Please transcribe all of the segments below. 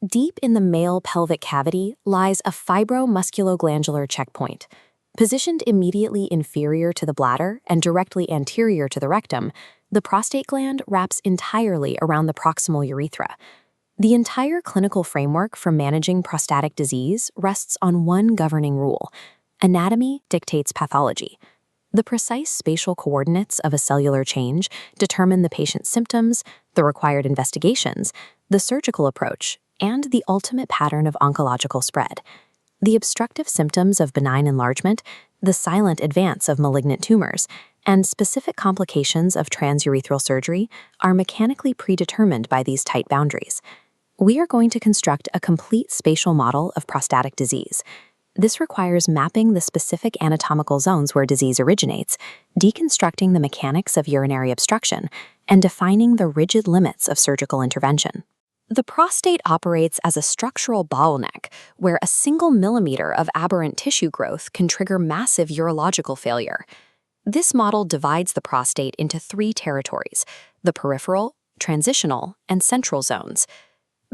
Deep in the male pelvic cavity lies a fibromusculoglandular checkpoint. Positioned immediately inferior to the bladder and directly anterior to the rectum, the prostate gland wraps entirely around the proximal urethra. The entire clinical framework for managing prostatic disease rests on one governing rule: anatomy dictates pathology. The precise spatial coordinates of a cellular change determine the patient's symptoms, the required investigations, the surgical approach, and the ultimate pattern of oncological spread. The obstructive symptoms of benign enlargement, the silent advance of malignant tumors, and specific complications of transurethral surgery are mechanically predetermined by these tight boundaries. We are going to construct a complete spatial model of prostatic disease. This requires mapping the specific anatomical zones where disease originates, deconstructing the mechanics of urinary obstruction, and defining the rigid limits of surgical intervention. The prostate operates as a structural bottleneck where a single millimeter of aberrant tissue growth can trigger massive urological failure. This model divides the prostate into three territories: the peripheral, transitional, and central zones.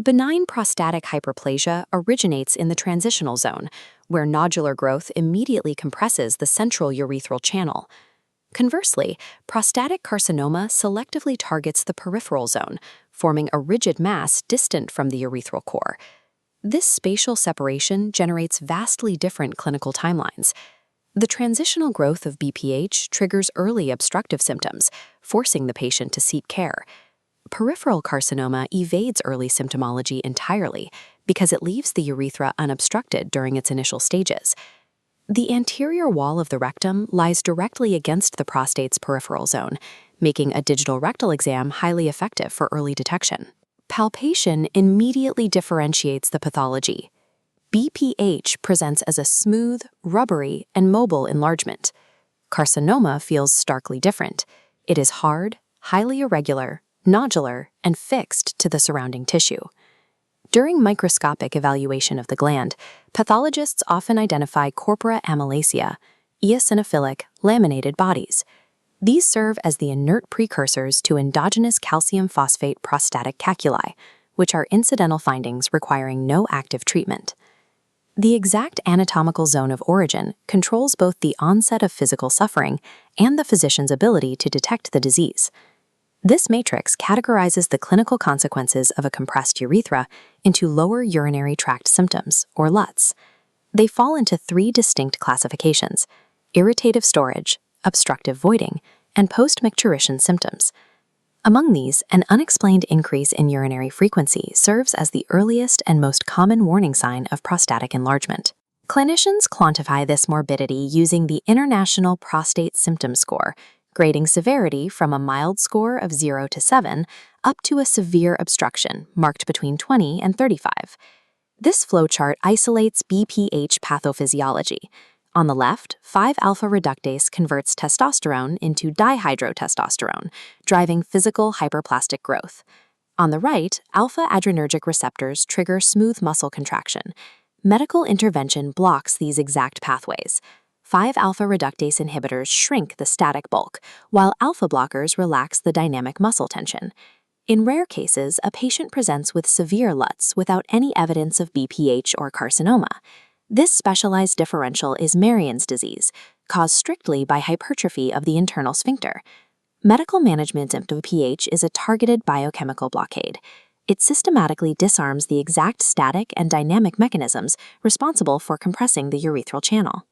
Benign prostatic hyperplasia originates in the transitional zone, where nodular growth immediately compresses the central urethral channel. Conversely, prostatic carcinoma selectively targets the peripheral zone, forming a rigid mass distant from the urethral core. This spatial separation generates vastly different clinical timelines. The transitional growth of BPH triggers early obstructive symptoms, forcing the patient to seek care. Peripheral carcinoma evades early symptomology entirely because it leaves the urethra unobstructed during its initial stages. The anterior wall of the rectum lies directly against the prostate's peripheral zone, making a digital rectal exam highly effective for early detection. Palpation immediately differentiates the pathology. BPH presents as a smooth, rubbery, and mobile enlargement. Carcinoma feels starkly different. It is hard, highly irregular, nodular, and fixed to the surrounding tissue. During microscopic evaluation of the gland, pathologists often identify corpora amylacea, eosinophilic, laminated bodies. These serve as the inert precursors to endogenous calcium phosphate prostatic calculi, which are incidental findings requiring no active treatment. The exact anatomical zone of origin controls both the onset of physical suffering and the physician's ability to detect the disease. This matrix categorizes the clinical consequences of a compressed urethra into lower urinary tract symptoms, or LUTS. They fall into three distinct classifications: irritative storage, obstructive voiding, and post-micturition symptoms. Among these, an unexplained increase in urinary frequency serves as the earliest and most common warning sign of prostatic enlargement. Clinicians quantify this morbidity using the International Prostate Symptom Score, grading severity from a mild score of 0 to 7 up to a severe obstruction marked between 20 and 35. This flowchart isolates BPH pathophysiology. On the left, 5-alpha reductase converts testosterone into dihydrotestosterone, driving physical hyperplastic growth. On the right, alpha adrenergic receptors trigger smooth muscle contraction. Medical intervention blocks these exact pathways. 5-alpha reductase inhibitors shrink the static bulk, while alpha blockers relax the dynamic muscle tension. In rare cases, a patient presents with severe LUTS without any evidence of BPH or carcinoma. This specialized differential is Marion's disease, caused strictly by hypertrophy of the internal sphincter. Medical management of BPH is a targeted biochemical blockade. It systematically disarms the exact static and dynamic mechanisms responsible for compressing the urethral channel.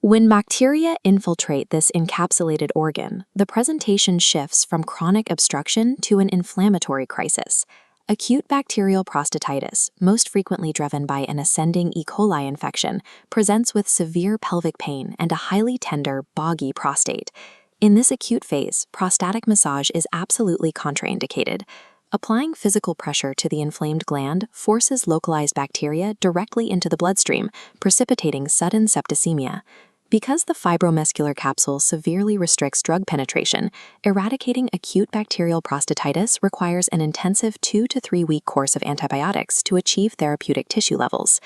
When bacteria infiltrate this encapsulated organ, the presentation shifts from chronic obstruction to an inflammatory crisis. Acute bacterial prostatitis, most frequently driven by an ascending E. coli infection, presents with severe pelvic pain and a highly tender, boggy prostate. In this acute phase, prostatic massage is absolutely contraindicated. Applying physical pressure to the inflamed gland forces localized bacteria directly into the bloodstream, precipitating sudden septicemia. Because the fibromuscular capsule severely restricts drug penetration, eradicating acute bacterial prostatitis requires an intensive 2 to 3 week course of antibiotics to achieve therapeutic tissue levels.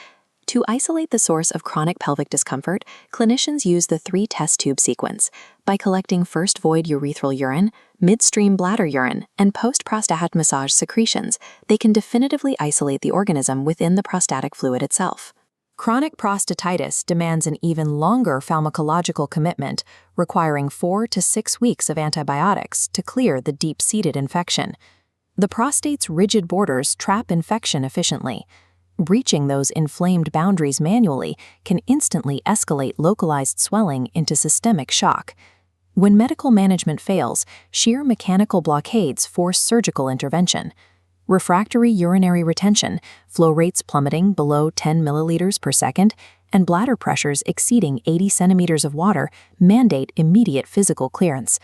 To isolate the source of chronic pelvic discomfort, clinicians use the 3-test tube sequence. By collecting first void urethral urine, midstream bladder urine, and post-prostatic massage secretions, they can definitively isolate the organism within the prostatic fluid itself. Chronic prostatitis demands an even longer pharmacological commitment, requiring 4 to 6 weeks of antibiotics to clear the deep-seated infection. The prostate's rigid borders trap infection efficiently. Breaching those inflamed boundaries manually can instantly escalate localized swelling into systemic shock. When medical management fails, sheer mechanical blockades force surgical intervention. Refractory urinary retention, flow rates plummeting below 10 milliliters per second, and bladder pressures exceeding 80 centimeters of water mandate immediate physical clearance.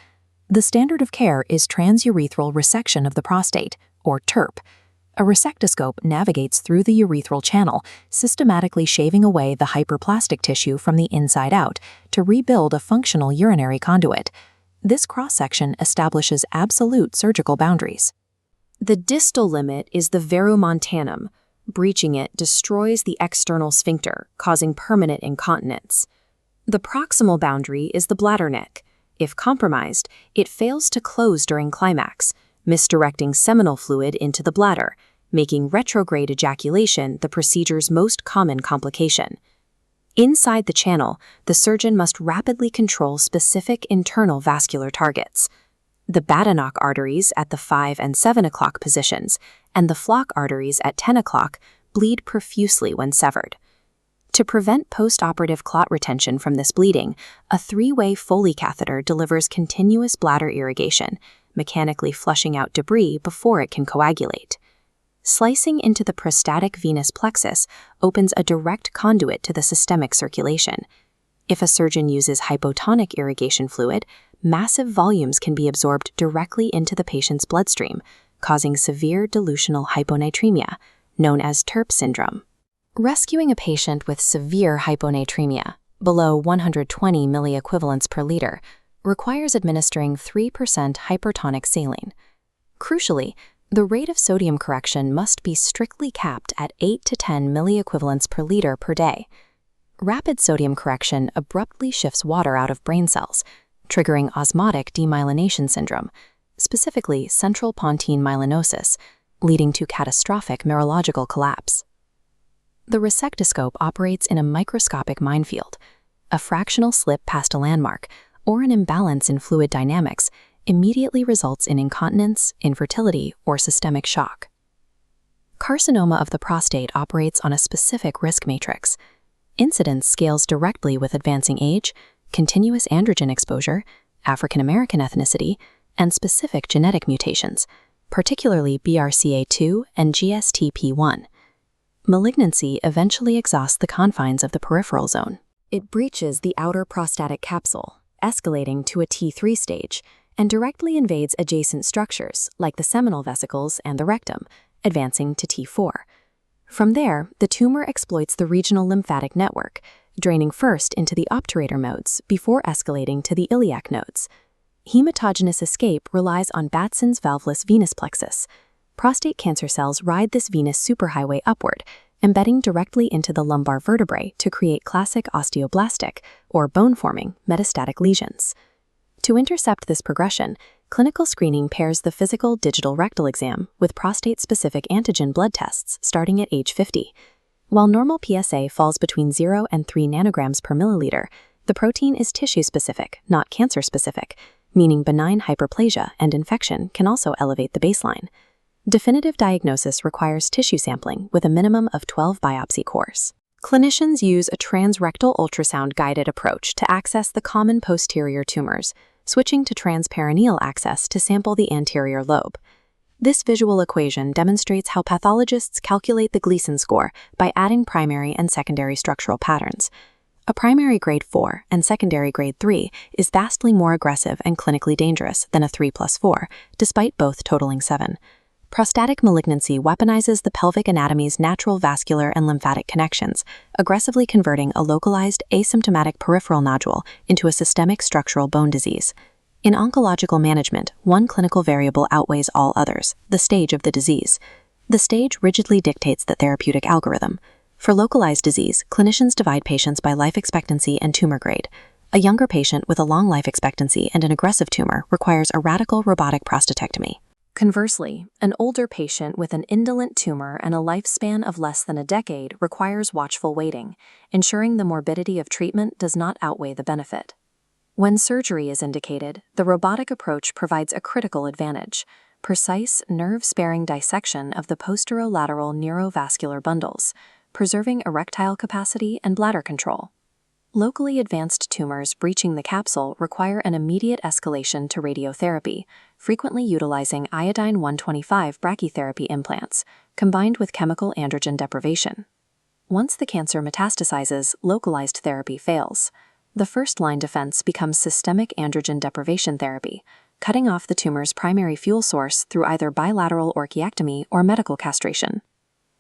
The standard of care is transurethral resection of the prostate, or TURP. A resectoscope navigates through the urethral channel, systematically shaving away the hyperplastic tissue from the inside out to rebuild a functional urinary conduit. This cross-section establishes absolute surgical boundaries. The distal limit is the verumontanum. Breaching it destroys the external sphincter, causing permanent incontinence. The proximal boundary is the bladder neck. If compromised, it fails to close during climax, misdirecting seminal fluid into the bladder, making retrograde ejaculation the procedure's most common complication. Inside the channel, the surgeon must rapidly control specific internal vascular targets. The Badenoch arteries at the 5 and 7 o'clock positions, and the flock arteries at 10 o'clock bleed profusely when severed. To prevent post-operative clot retention from this bleeding, a 3-way Foley catheter delivers continuous bladder irrigation, mechanically flushing out debris before it can coagulate. Slicing into the prostatic venous plexus opens a direct conduit to the systemic circulation. If a surgeon uses hypotonic irrigation fluid, massive volumes can be absorbed directly into the patient's bloodstream, causing severe dilutional hyponatremia, known as TURP syndrome. Rescuing a patient with severe hyponatremia, below 120 milliequivalents per liter, requires administering 3% hypertonic saline. Crucially, the rate of sodium correction must be strictly capped at 8 to 10 milliequivalents per liter per day. Rapid sodium correction abruptly shifts water out of brain cells, triggering osmotic demyelination syndrome, specifically central pontine myelinosis, leading to catastrophic neurological collapse. The resectoscope operates in a microscopic minefield. A fractional slip past a landmark, or an imbalance in fluid dynamics, immediately results in incontinence, infertility, or systemic shock. Carcinoma of the prostate operates on a specific risk matrix. Incidence scales directly with advancing age, continuous androgen exposure, African American ethnicity, and specific genetic mutations, particularly BRCA2 and GSTP1. Malignancy eventually exhausts the confines of the peripheral zone. It breaches the outer prostatic capsule, escalating to a T3 stage, and directly invades adjacent structures like the seminal vesicles and the rectum, advancing to T4. From there, the tumor exploits the regional lymphatic network, draining first into the obturator modes before escalating to the iliac nodes. Hematogenous escape relies on Batson's valveless venous plexus. Prostate cancer cells ride this venous superhighway upward, embedding directly into the lumbar vertebrae to create classic osteoblastic, or bone-forming, metastatic lesions. To intercept this progression, clinical screening pairs the physical digital rectal exam with prostate-specific antigen blood tests starting at age 50. While normal PSA falls between 0 and 3 nanograms per milliliter, the protein is tissue-specific, not cancer-specific, meaning benign hyperplasia and infection can also elevate the baseline. Definitive diagnosis requires tissue sampling with a minimum of 12 biopsy cores. Clinicians use a transrectal ultrasound-guided approach to access the common posterior tumors, switching to transperineal access to sample the anterior lobe. This visual equation demonstrates how pathologists calculate the Gleason score by adding primary and secondary structural patterns. A primary grade 4 and secondary grade 3 is vastly more aggressive and clinically dangerous than a 3+4, despite both totaling 7. Prostatic malignancy weaponizes the pelvic anatomy's natural vascular and lymphatic connections, aggressively converting a localized, asymptomatic peripheral nodule into a systemic structural bone disease. In oncological management, one clinical variable outweighs all others: the stage of the disease. The stage rigidly dictates the therapeutic algorithm. For localized disease, clinicians divide patients by life expectancy and tumor grade. A younger patient with a long life expectancy and an aggressive tumor requires a radical robotic prostatectomy. Conversely, an older patient with an indolent tumor and a lifespan of less than a decade requires watchful waiting, ensuring the morbidity of treatment does not outweigh the benefit. When surgery is indicated, the robotic approach provides a critical advantage: precise, nerve-sparing dissection of the posterolateral neurovascular bundles, preserving erectile capacity and bladder control. Locally advanced tumors breaching the capsule require an immediate escalation to radiotherapy, frequently utilizing iodine-125 brachytherapy implants, combined with chemical androgen deprivation. Once the cancer metastasizes, localized therapy fails. The first-line defense becomes systemic androgen deprivation therapy, cutting off the tumor's primary fuel source through either bilateral orchiectomy or medical castration.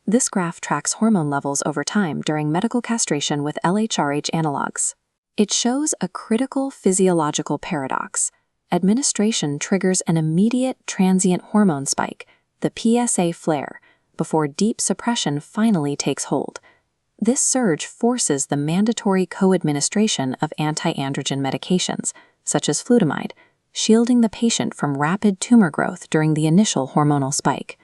This graph tracks hormone levels over time during medical castration with LHRH analogs. It shows a critical physiological paradox. Administration triggers an immediate transient hormone spike, the PSA flare, before deep suppression finally takes hold. This surge forces the mandatory co-administration of anti-androgen medications, such as flutamide, shielding the patient from rapid tumor growth during the initial hormonal spike.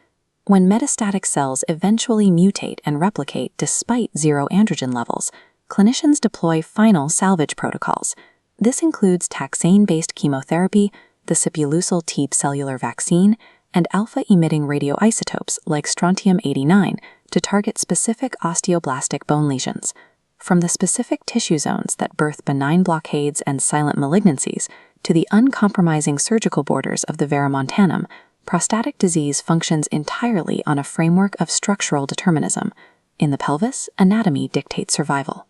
When metastatic cells eventually mutate and replicate despite zero androgen levels, clinicians deploy final salvage protocols. This includes taxane-based chemotherapy, the sipulusyl TEEP cellular vaccine, and alpha-emitting radioisotopes like strontium-89 to target specific osteoblastic bone lesions. From the specific tissue zones that birth benign blockades and silent malignancies to the uncompromising surgical borders of the verumontanum, prostatic disease functions entirely on a framework of structural determinism. In the pelvis, anatomy dictates survival.